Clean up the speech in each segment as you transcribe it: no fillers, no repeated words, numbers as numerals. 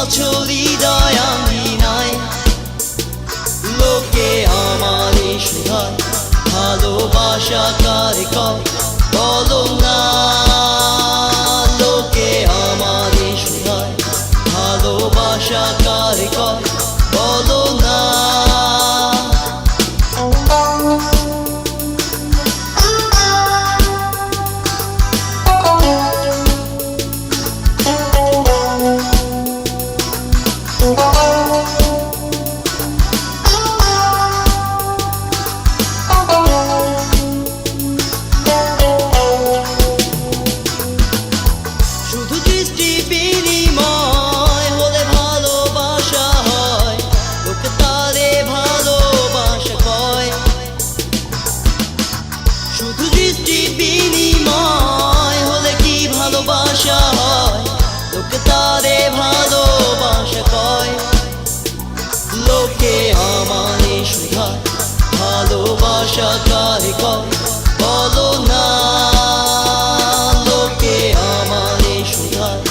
আছো হৃদয় আঙ্গিনায়, লোকে আমারে শুধায় ভালোবাসা কারে কয় বলো না। লোকে আমারে শুধায় ভালোবাসা কারে কয় বলো না। শুধু দৃষ্টি বিনিময় হলে ভালোবাসা হয়, লোকে তারে ভালোবাসা কয়। শুধু দৃষ্টি বিনিময় হলে কি ভালোবাসা হয়, লোকে তারে ভালোবাসা কয়। লোকে আমারে শুধায় ভালোবাসা কারে কয় বলো না। লোকে আমারে শুধায়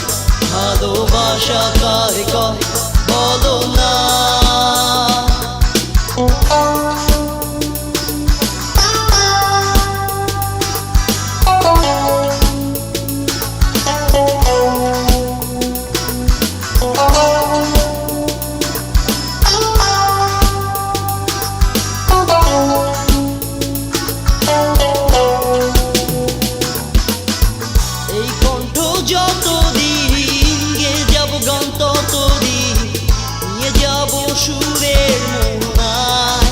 ভালোবাসা কারে কয় বলো না। এই কণ্ঠ যতদিন গে যাব গান ততদিন নিয়ে যাব সুরের মোহনায়।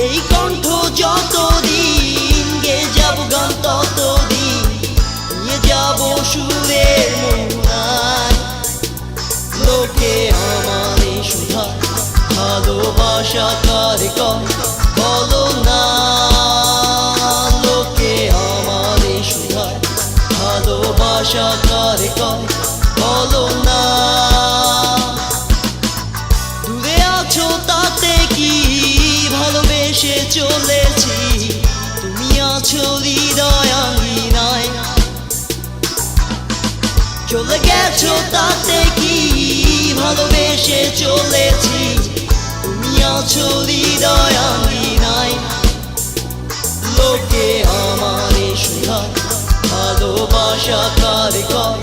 এই কণ্ঠ যতদিন গে যাব গান ততদিন নিয়ে যাব সুরের মোহনায়। লোকে আমারে শুধায় ভালোবাসা কারে কয় বলো না। লোকে আমারে শুধায় ভালোবাসা কারে কয় বলো না। দূরে আছো তাতে কি ভালোবেসে চলেছি, তুমি আছো হৃদয় আঙ্গিনায়। চলে গেছো তাতে কি ভালোবেসে চলেছি, তুমি আছো হৃদয় আঙ্গিনায়। লোকে আমারে শুধায় ভালোবাসা কারে কয়